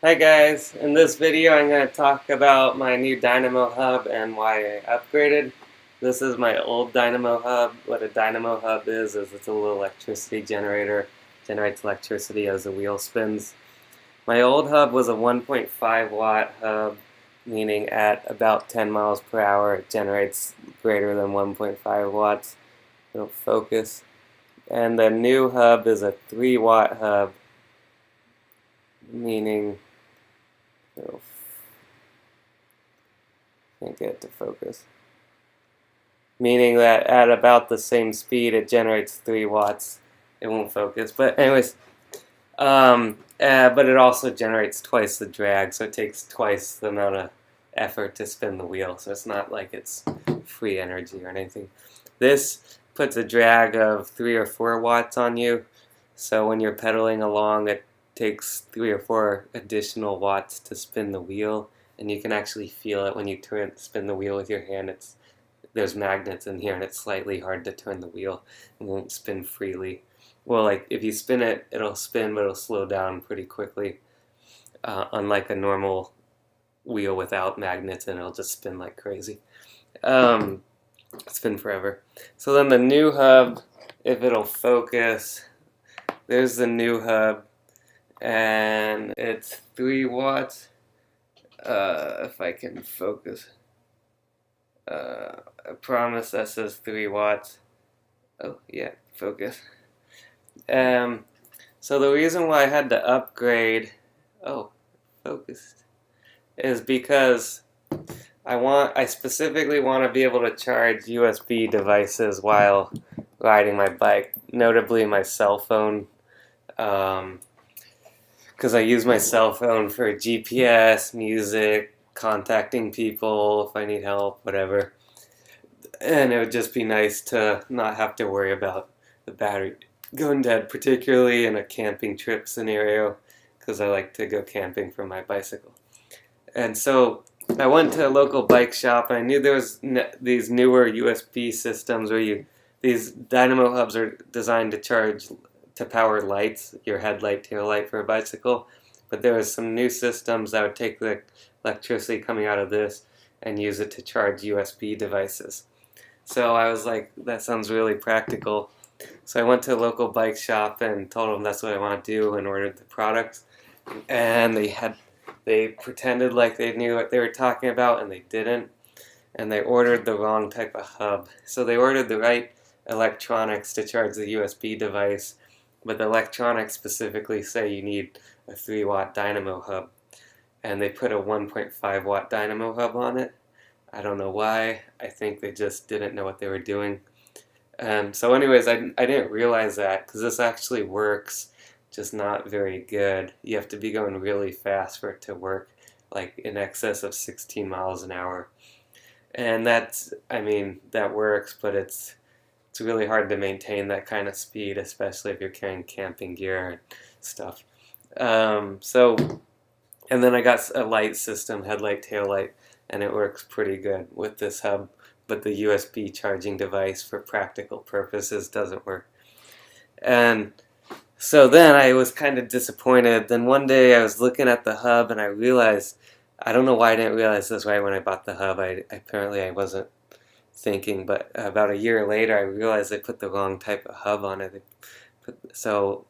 Hi guys, in this video I'm going to talk about my new Dynamo Hub and why I upgraded. This is my old Dynamo Hub. What a Dynamo Hub is it's a little electricity generator, generates electricity as the wheel spins. My old hub was a 1.5 watt hub, meaning at about 10 miles per hour it generates greater than 1.5 watts. It'll focus. And the new hub is a 3 watt hub, meaning it'll can't get it to focus. Meaning that at about the same speed it generates 3 watts. It won't focus. But anyways, but it also generates twice the drag, so it takes twice the amount of effort to spin the wheel. So it's not like it's free energy or anything. This puts a drag of 3 or 4 watts on you. So when you're pedaling along, it takes 3 or 4 additional watts to spin the wheel. And you can actually feel it when you spin the wheel with your hand. There's magnets in here, and it's slightly hard to turn the wheel. It won't spin freely. Well, like if you spin it, it'll spin, but it'll slow down pretty quickly. Unlike a normal wheel without magnets, and it'll just spin like crazy. Spin forever. So then the new hub, if it'll focus, there's the new hub, and it's 3 watts. If I can focus. I promise that says 3 watts. Oh, yeah, focus. So the reason why I had to upgrade, focused, is because I specifically want to be able to charge USB devices while riding my bike, notably my cell phone. Because I use my cell phone for GPS, music, contacting people if I need help, whatever. And it would just be nice to not have to worry about the battery going dead, particularly in a camping trip scenario, because I like to go camping for my bicycle. And so I went to a local bike shop, and I knew there was these newer USB systems where these Dynamo Hubs are designed to power lights, your headlight, tail light for a bicycle. But there was some new systems that would take the electricity coming out of this and use it to charge USB devices. So I was like, that sounds really practical. So I went to a local bike shop and told them that's what I want to do and ordered the products. And they pretended like they knew what they were talking about, and they didn't. And they ordered the wrong type of hub. So they ordered the right electronics to charge the USB device, but the electronics specifically say you need a 3 watt Dynamo Hub. And they put a 1.5 watt Dynamo Hub on it. I don't know why. I think they just didn't know what they were doing. So anyways, I didn't realize that, because this actually works, just not very good. You have to be going really fast for it to work, like in excess of 16 miles an hour. And that works, but it's really hard to maintain that kind of speed, especially if you're carrying camping gear and stuff. And then I got a light system, headlight, tail light, and it works pretty good with this hub, but the USB charging device for practical purposes doesn't work. And so then I was kind of disappointed. Then one day I was looking at the hub and I realized, I don't know why I didn't realize this right when I bought the hub. Apparently I wasn't thinking, but about a year later I realized they put the wrong type of hub on it. So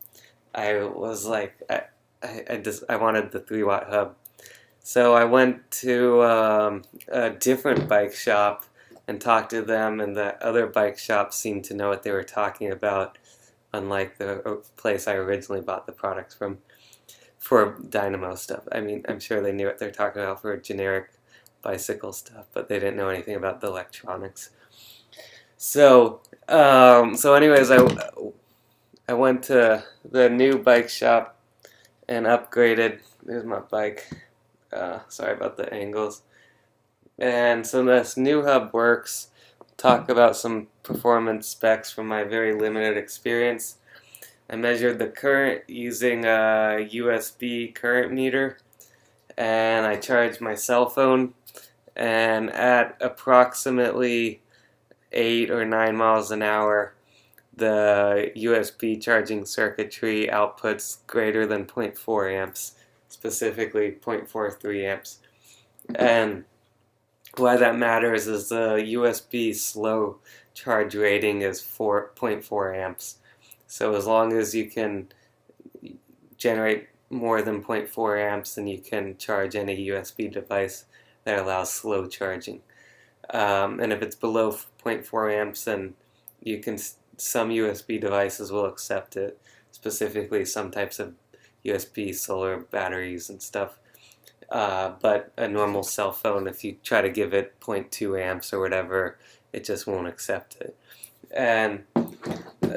I was like, I wanted the 3 watt hub. So I went to a different bike shop and talked to them, and the other bike shop seemed to know what they were talking about, unlike the place I originally bought the products from for Dynamo stuff. I mean, I'm sure they knew what they're talking about for generic bicycle stuff, but they didn't know anything about the electronics. So anyways, I went to the new bike shop and upgraded. There's my bike. Sorry about the angles. And so this new hub works. Talk about some performance specs from my very limited experience. I measured the current using a USB current meter, and I charged my cell phone, and at approximately 8 or 9 miles an hour, the USB charging circuitry outputs greater than 0.4 amps. specifically 0.43 amps. And why that matters is the USB slow charge rating is 4.4 amps. So as long as you can generate more than 0.4 amps, then you can charge any USB device that allows slow charging. And if it's below 0.4 amps, then you can, some USB devices will accept it, specifically some types of USB solar batteries and stuff. But a normal cell phone, if you try to give it 0.2 amps or whatever, it just won't accept it. And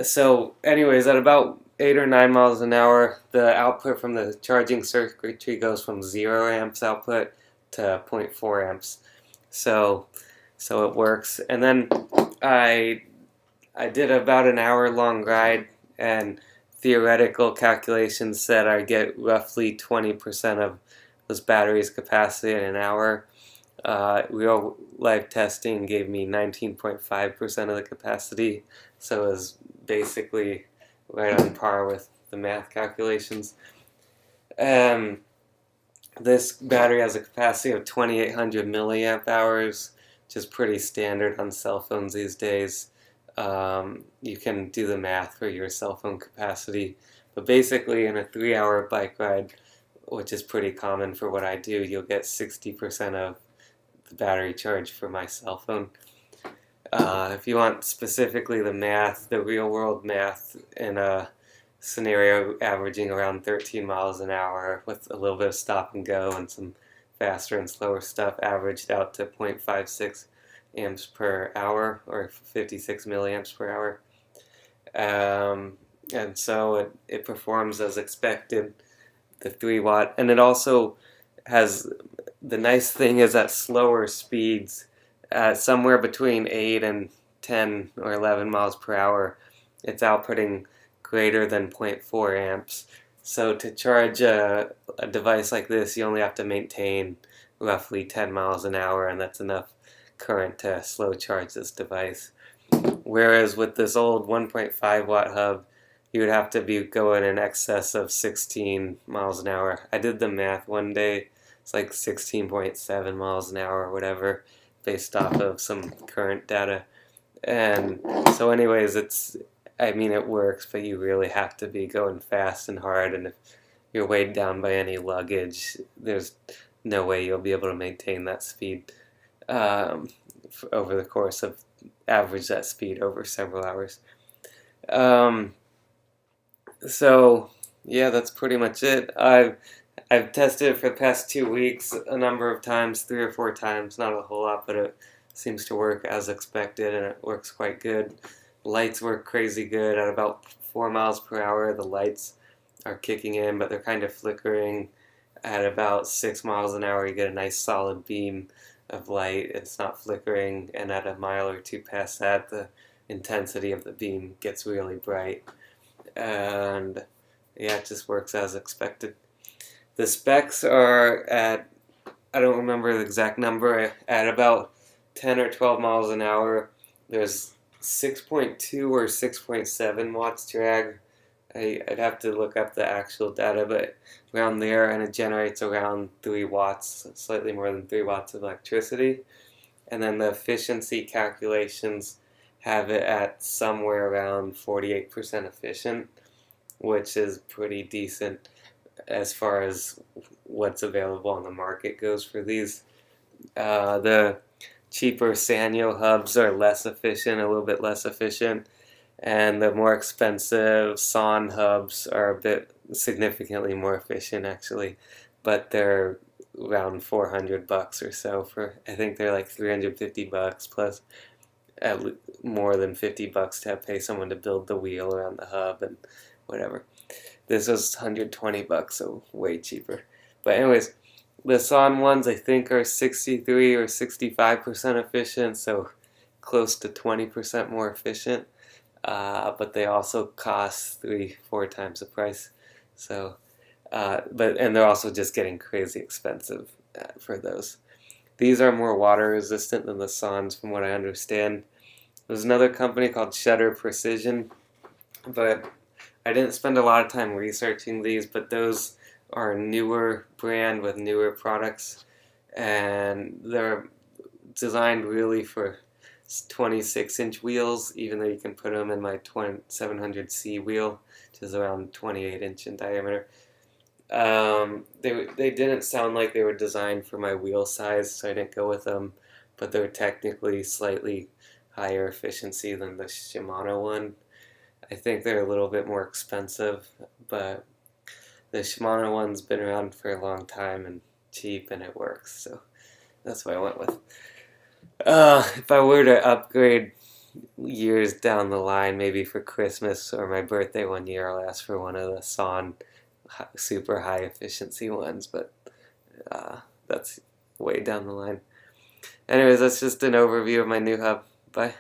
so anyways, at about 8 or 9 miles an hour, the output from the charging circuitry goes from 0 amps output to 0.4 amps. So it works. And then I did about an hour long ride, and theoretical calculations said I get roughly 20% of this battery's capacity in an hour. Real life testing gave me 19.5% of the capacity, so it was basically right on par with the math calculations. This battery has a capacity of 2,800 milliamp hours, which is pretty standard on cell phones these days. You can do the math for your cell phone capacity, but basically in a 3-hour bike ride, which is pretty common for what I do, you'll get 60% of the battery charge for my cell phone. If you want specifically the math, the real world math in a scenario averaging around 13 miles an hour with a little bit of stop and go and some faster and slower stuff, averaged out to 0.56 amps per hour or 56 milliamps per hour. And so it performs as expected, the 3-watt. And it also has, the nice thing is at slower speeds, somewhere between 8 and 10 or 11 miles per hour, it's outputting greater than 0.4 amps. So to charge a device like this, you only have to maintain roughly 10 miles an hour, and that's enough current to slow charge this device. Whereas with this old 1.5 watt hub, you would have to be going in excess of 16 miles an hour. I did the math one day, it's like 16.7 miles an hour or whatever, based off of some current data. And so anyways, it works, but you really have to be going fast and hard, and if you're weighed down by any luggage, there's no way you'll be able to maintain that speed over the course of, average that speed over several hours. So yeah, that's pretty much it. I've tested it for the past 2 weeks a number of times, 3 or 4 times, not a whole lot, but it seems to work as expected, and it works quite good. Lights work crazy good. At about 4 miles per hour, the lights are kicking in, but they're kind of flickering. At about 6 miles an hour, you get a nice solid beam of light. It's not flickering, and at a mile or 2 past that, the intensity of the beam gets really bright. And yeah, it just works as expected. The specs are at, I don't remember the exact number, at about 10 or 12 miles an hour. There's 6.2 or 6.7 watts drag. I'd have to look up the actual data, but around there, and it generates around 3 watts, slightly more than 3 watts of electricity. And then the efficiency calculations have it at somewhere around 48% efficient, which is pretty decent as far as what's available on the market goes for these. The cheaper Sanyo hubs are less efficient, a little bit less efficient, and the more expensive Son hubs are a bit significantly more efficient actually, but they're around $400 or so. For I think they're like $350 plus more than $50 to pay someone to build the wheel around the hub and whatever. This was $120, so way cheaper. But anyways, the Son ones I think are 63 or 65% efficient, so close to 20% more efficient. But they also cost 3-4 times the price. So, and they're also just getting crazy expensive for those. These are more water resistant than the Sons, from what I understand. There's another company called Shutter Precision, but I didn't spend a lot of time researching these. But those are a newer brand with newer products, and they're designed really for 26-inch wheels, even though you can put them in my 700C wheel, which is around 28-inch in diameter. They didn't sound like they were designed for my wheel size, so I didn't go with them, but they're technically slightly higher efficiency than the Shimano one. I think they're a little bit more expensive, but the Shimano one's been around for a long time and cheap, and it works, so that's what I went with. If I were to upgrade years down the line, maybe for Christmas or my birthday one year, I'll ask for one of the Son super high efficiency ones, but that's way down the line. Anyways, that's just an overview of my new hub. Bye.